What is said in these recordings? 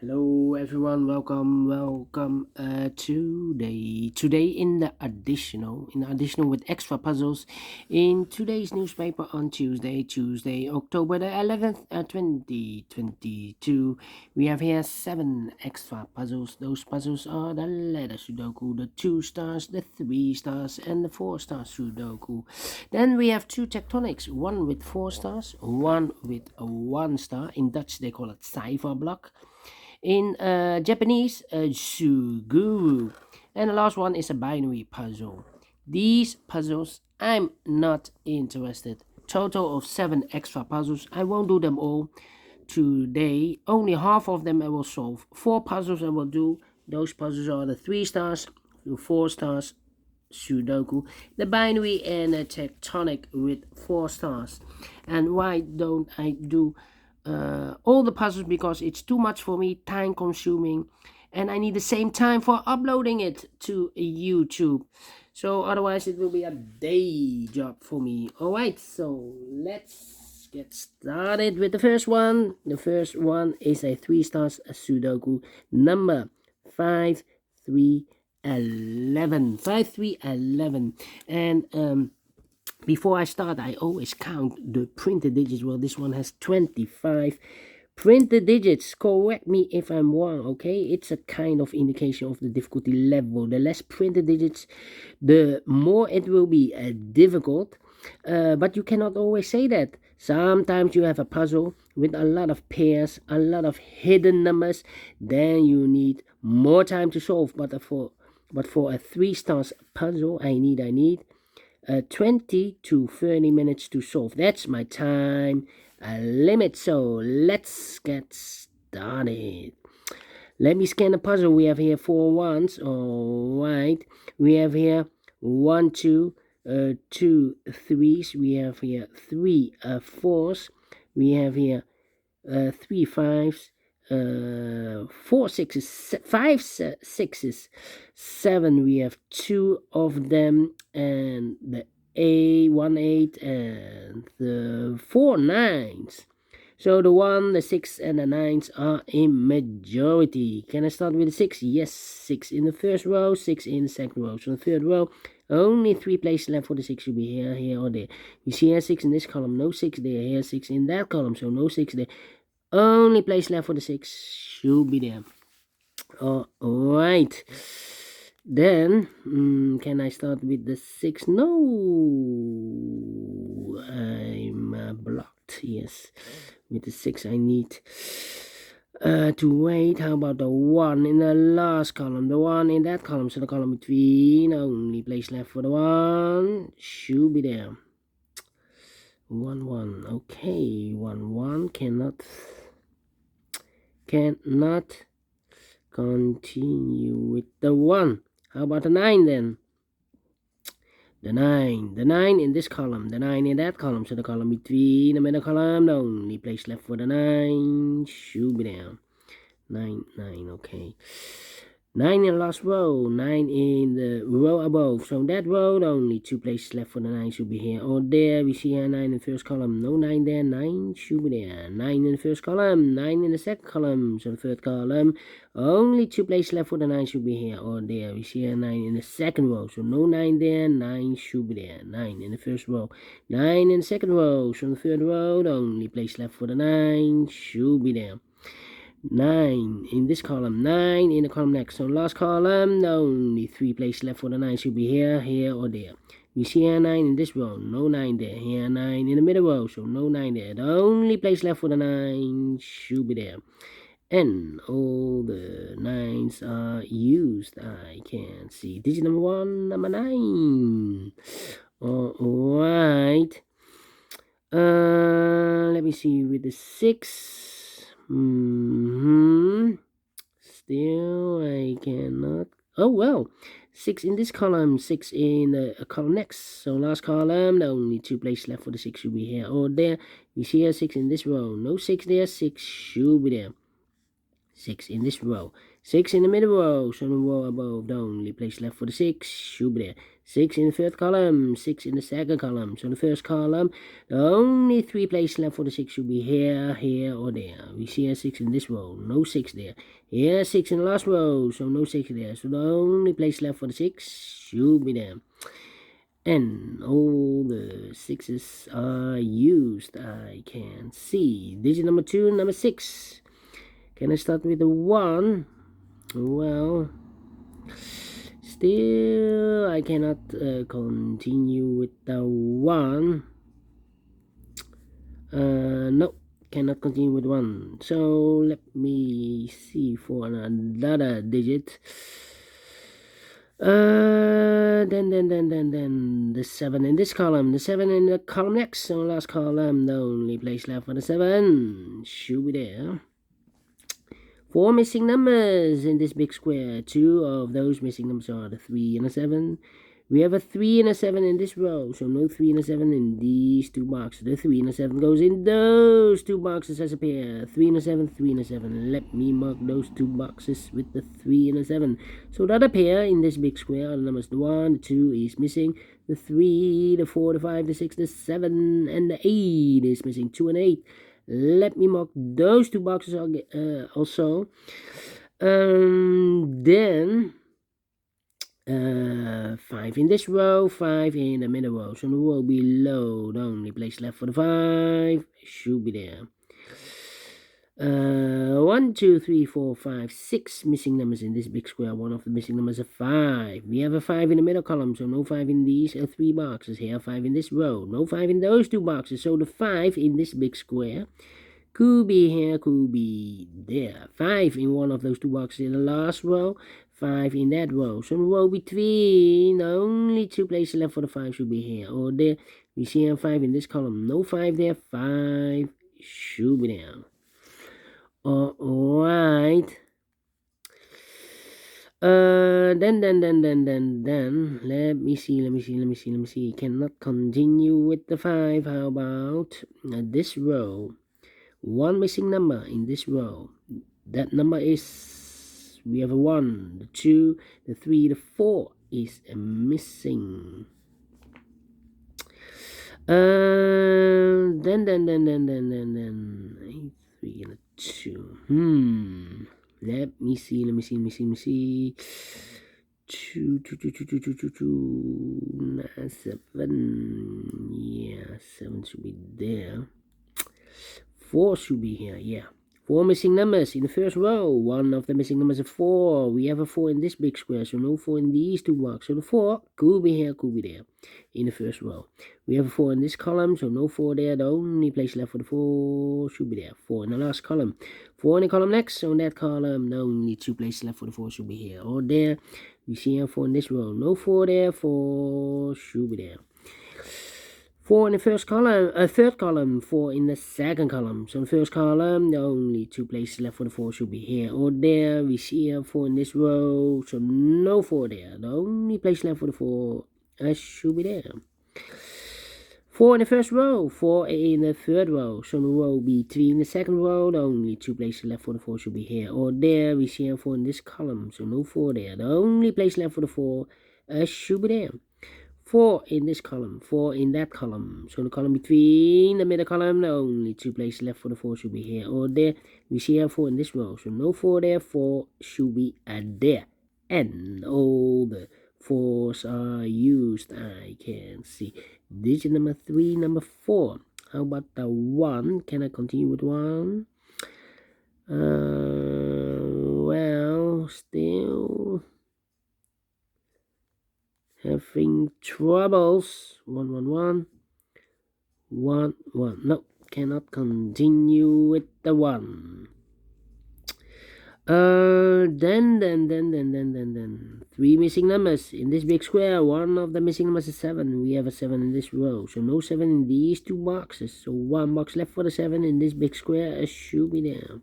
Hello everyone, welcome today in the additional with extra puzzles in today's newspaper on Tuesday October the 11th 2022. We have here 7 extra puzzles. Those puzzles are the letter Sudoku, the 2 stars, the 3 stars, and the 4 star Sudoku. Then we have 2 tectonics, one with 4 stars, one with a 1 star. In Dutch they call it cipher block. In Japanese, Suguru. And the last one is a binary puzzle. These puzzles, I'm not interested. Total of 7 extra puzzles. I won't do them all today. Only half of them I will solve. 4 puzzles I will do. Those puzzles are the 3 stars, the 4 stars, Sudoku, the binary, and a tectonic with 4 stars. And why don't I do all the puzzles? Because it's too much for me, time consuming, and I need the same time for uploading it to YouTube. So otherwise it will be a day job for me. Alright, so let's get started with the first one. The first one is a 3 stars Sudoku number 5311. 5311. And before I start, I always count the printed digits. Well, this one has 25 printed digits. Correct me if I'm wrong, okay? It's a kind of indication of the difficulty level. The less printed digits, the more it will be difficult. But you cannot always say that. Sometimes you have a puzzle with a lot of pairs, a lot of hidden numbers. Then you need more time to solve. But for a 3 stars puzzle, I need 20 to 30 minutes to solve. That's my time limit. So let's get started. Let me scan the puzzle. We have here 4 ones. All right. We have here 1, 2, 2 threes. We have here 3 fours. We have here 3 fives. 4 sixes, 5 sixes, 7. We have 2 of them, and the 1 8 and the 4 nines. So the 1, the 6, and the 9s are in majority. Can I start with the 6? Yes, 6 in the first row, 6 in the second row. So the third row, only 3 places left for the 6 should be here, or there. You see here 6 in this column, no 6 there. Here 6 in that column, so no 6 there. Only place left for the 6 should be there. Alright. Then, can I start with the 6? No. I'm blocked. Yes. With the 6 I need to wait. How about the 1 in the last column? The 1 in that column. So the column between. Only place left for the 1 should be there. 1 1. Okay. 1 1 cannot continue with the 1. How about the 9 then? The 9 in this column, the 9 in that column. So the column between, the middle column, the only place left for the 9 should be down. 9 9. Okay. 9 in the last row, 9 in the row above. So that row, only 2 places left for the 9 should be here or there. We see here 9 in the first column, no 9 there, 9 should be there. 9 in the first column, 9 in the second column. So the third column, only 2 places left for the 9 should be here or there. We see here 9 in the second row, so no 9 there, 9 should be there. 9 in the first row, 9 in the second row. So the third row, the only place left for the 9 should be there. 9 in this column, 9 in the column next. So last column, only 3 places left for the 9 should be here, here, or there. We see here 9 in this row, no 9 there. Here 9 in the middle row, so no 9 there. The only place left for the 9 should be there. And all the 9s are used. I can see digit number 1, number 9. Alright. Let me see with the 6. Still, I cannot. Oh, well. 6 in this column, 6 in the column next. So last column, the only 2 places left for the 6 should be here or there. We see here 6 in this row. No 6 there, 6 should be there. 6 in this row. 6 in the middle row. So the row above, the only place left for the 6 should be there. 6 in the third column, 6 in the second column. So the first column, the only 3 places left for the 6 should be here, here, or there. We see a 6 in this row, no 6 there. Here, 6 in the last row, so no 6 there. So the only place left for the 6 should be there. And all the 6s are used. I can see. Digit number 2, number 6. Can I start with the 1? Well, still I cannot continue with the 1. No, cannot continue with 1. So let me see for another digit. Then the 7 in this column, the 7 in the column next, so last column, the only place left for the 7 should be there. 4 missing numbers in this big square. 2 of those missing numbers are the 3 and the 7. We have a 3 and a 7 in this row, so no 3 and a 7 in these 2 boxes. The 3 and a 7 goes in those 2 boxes as a pair. 3 and a 7, 3 and a 7. Let me mark those 2 boxes with the 3 and a 7. So the other pair in this big square are the numbers the 1, the 2 is missing. The 3, the 4, the 5, the 6, the 7, and the 8 is missing. 2 and 8. Let me mark those 2 boxes also. Then 5 in this row, 5 in the middle row. So the row below, the only place left for the 5 should be there. 1, 2, 3, 4, 5, 6 missing numbers in this big square. One of the missing numbers is 5. We have a 5 in the middle column, so no 5 in these 3 boxes. Here, 5 in this row, no 5 in those 2 boxes. So the 5 in this big square could be here, could be there. 5 in one of those 2 boxes in the last row, 5 in that row. So the row between, the only 2 places left for the 5 should be here or there. We see a 5 in this column, no 5 there, 5 should be there. Alright. Then let me see. Cannot continue with the 5. How about this row? 1 missing number in this row. That number is, we have a 1, the 2, the 3, the 4 is missing. Then 3 and a 2. Let me see. 2, 7. Yeah, 7 should be there. 4 should be here, yeah. 4 missing numbers in the first row. One of the missing numbers is 4. We have a 4 in this big square, so no 4 in these 2 boxes. So the 4 could be here, could be there in the first row. We have a 4 in this column, so no 4 there. The only place left for the 4 should be there. 4 in the last column. 4 in the column next, so in that column, the only 2 places left for the 4 should be here or there. We see a 4 in this row. No 4 there, 4 should be there. 4 in the first column, third column, 4 in the second column. So the first column, the only 2 places left for the 4 should be here or there. We see a 4 in this row, so no 4 there. The only place left for the 4 should be there. 4 in the first row, 4 in the third row. So the row between in the second row, the only 2 places left for the 4 should be here or there. We see a 4 in this column, so no 4 there. The only place left for the 4 should be there. 4 in this column, 4 in that column. So the column between the middle column, the only 2 places left for the 4 should be here or there. We see a 4 in this row, so no 4 there, 4 should be there. And all the 4s are used, I can see. Digit number 3, number 4. How about the 1? Can I continue with 1? Well, still having troubles. 1. No, cannot continue with the 1. Then 3 missing numbers in this big square. One of the missing numbers is 7. We have a 7 in this row, so no 7 in these 2 boxes. So 1 box left for the 7 in this big square should be there.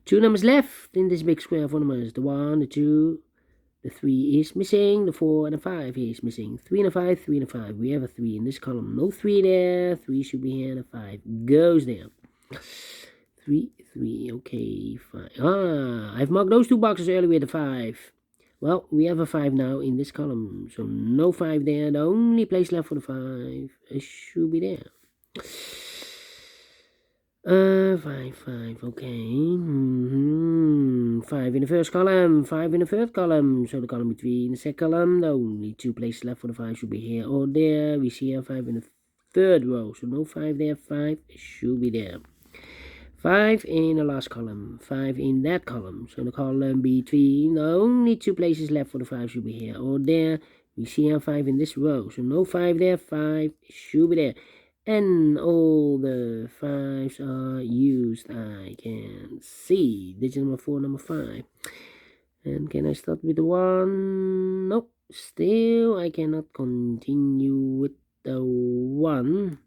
2 numbers left in this big square. 4 numbers, the 1, the 2, the 3 is missing, the 4 and the 5 is missing. 3 and a 5, 3 and a 5. We have a 3 in this column. No 3 there. 3 should be here and a 5 goes there. 3, okay, 5. I've marked those 2 boxes earlier with the 5. Well, we have a 5 now in this column, so no 5 there. The only place left for the 5 should be there. 5, okay. 5 in the first column, 5 in the third column. So the column between the second column, the only 2 places left for the 5 should be here or there. We see here 5 in the third row, so no 5 there. 5 should be there. 5 in the last column, 5 in that column. So the column between the only 2 places left for the 5 should be here or there. We see here 5 in this row, so no 5 there. 5 should be there. And all the 5s are used. I can see digit number 4, number 5. And can I start with the 1? Nope. Still, I cannot continue with the 1.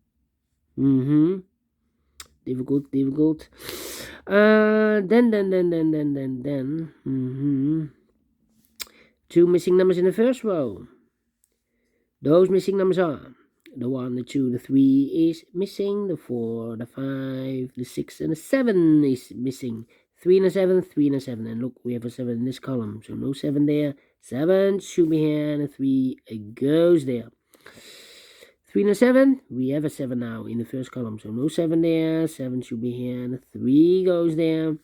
Difficult. Then. 2 missing numbers in the first row. Those missing numbers are the 1, the 2, the 3 is missing. The 4, the 5, the 6, and the 7 is missing. 3 and a 7, 3 and a 7. And look, we have a 7 in this column, so no 7 there. 7 should be here, and a 3 goes there. 3 and a 7, we have a 7 now in the first column, so no 7 there. 7 should be here, and a 3 goes there.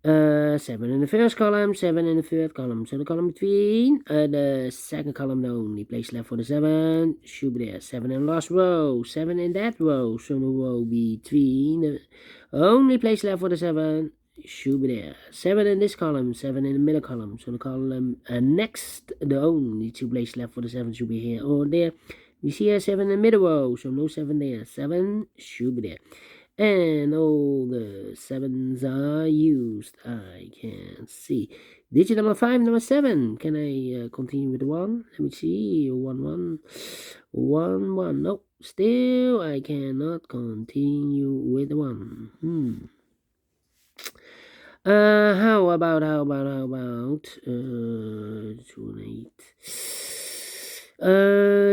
7 in the first column, 7 in the third column. So the column between the second column, the only place left for the 7 should be there. 7 in the last row, 7 in that row. So the row between the only place left for the 7 should be there. 7 in this column, 7 in the middle column. So the column next, the only 2 places left for the 7 should be here or there. We see here 7 in the middle row, so no 7 there. 7 should be there. And all the 7s are used. I can see. Digit number 5, number 7. Can I continue with the 1? Let me see. 1. Nope. Still, I cannot continue with the 1. How about 2 and 8.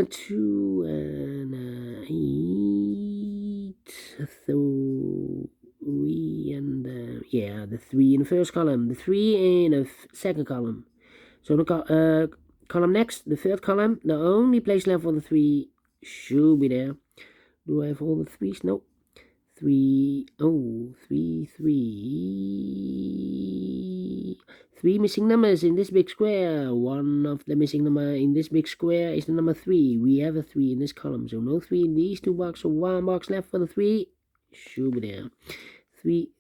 2 and 8. 3 and the 3 in the first column, the 3 in the second column. So the column next, the third column, the only place left for the 3 should be there. Do I have all the 3s? Nope. 3 missing numbers in this big square. One of the missing number in this big square is the number 3. We have a 3 in this column, so no 3 in these 2 boxes. So 1 box left for the 3 should be there. 3.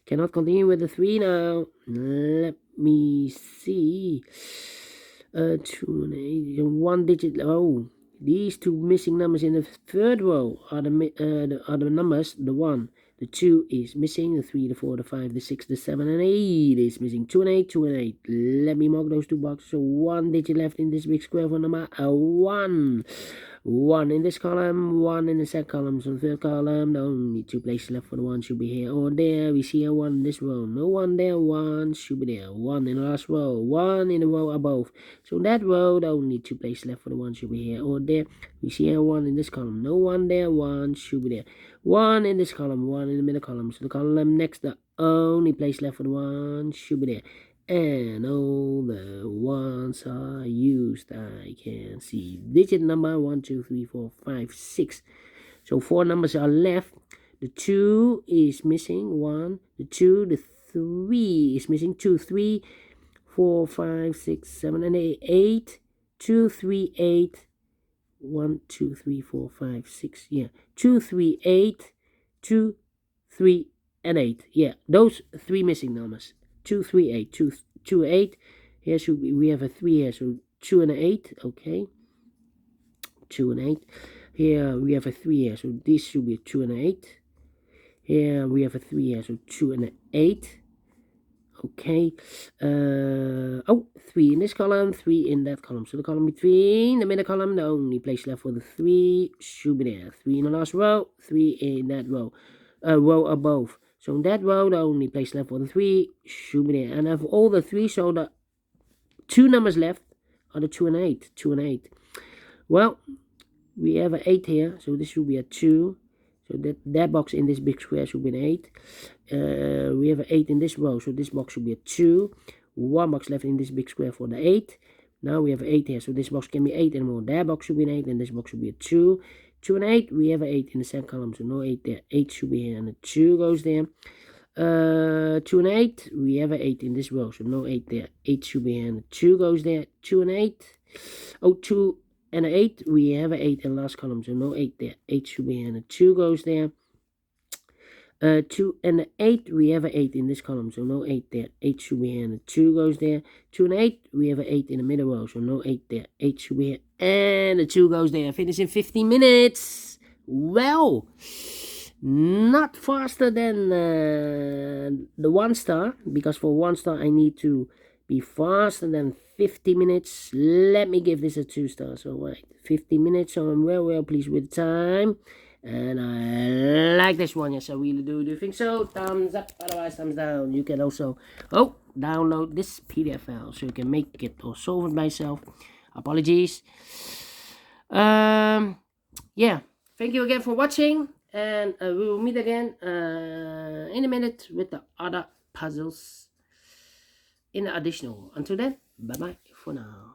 Cannot continue with the 3 now. Let me see. 2 and 8. 1 digit. These 2 missing numbers in the third row are the numbers. The 1, the 2 is missing. The 3, the 4, the 5, the 6, the 7, and 8 is missing. 2 and 8, 2 and 8. Let me mark those 2 boxes. So 1 digit left in this big square for number 1. 1 in this column, 1 in the second column. So the third column, the only 2 places left for the 1 should be here or there. We see a 1 in this row. No 1 there. 1 should be there. 1 in the last row. 1 in the row above. So that row, the only 2 places left for the 1 should be here or there. We see a 1 in this column. No 1 there. 1 should be there. 1 in this column. 1 in the middle column. So the column next, the only place left for the 1 should be there. And all the 1s are used. I can see digit number 1, 2, 3, 4, 5, 6. So 4 numbers are left. The 2 is missing. 1. The 2, the 3 is missing. 2, 3, 4, 5, 6, 7, and 8. 2, 3, 8. 1, 2, 3, 4, 5, 6. Yeah. 2, 3, 8. 2, 3, and 8. Yeah. Those 3 missing numbers. 2, 3, 8. 2, 8. Here should be, we have a 3 here, so 2 and 8. Okay. 2 and 8. Here we have a 3 here, so this should be a 2 and 8. Here we have a 3 here, so 2 and 8. Okay. 3 in this column, 3 in that column. So the column between the middle column, the only place left for the 3 should be there. 3 in the last row, 3 in that row. Row above. So in that row, the only place left for the 3 should be there. And of all the 3, so the 2 numbers left are the 2 and 8. 2 and 8. Well, we have an 8 here, so this should be a 2. So that box in this big square should be an 8. We have an 8 in this row, so this box should be a 2. 1 box left in this big square for the 8. Now we have 8 here, so this box can be 8 and more. That box should be an 8, and this box should be a 2. 2 and 8, we have an 8 in the second column, so no 8 there. 8 should be here, and a 2 goes there. 2 and 8, we have an 8 in this row, so no 8 there. 8 should be here, and a 2 goes there. 2 and 8, oh, 2 and 8, we have an 8 in the last column, so no 8 there. 8 should be here, and a 2 goes there. 2 and 8, we have an 8 in this column, so no 8 there. 8 should be here, and a 2 goes there. 2 and 8, we have an 8 in the middle row, so no 8 there. 8 should be here, and a 2 goes there. Finish in 15 minutes. Well, not faster than the 1 star, because for 1 star I need to be faster than 50 minutes. Let me give this a 2 stars. So wait, 50 minutes, so I'm well pleased with the time. And I like this one, yes I really do. Do you think so? Thumbs up, otherwise thumbs down. You can also download this PDF file so you can make it or solve it by yourself. Apologies. Yeah, thank you again for watching, and we will meet again in a minute with the other puzzles in the additional. Until then, bye bye for now.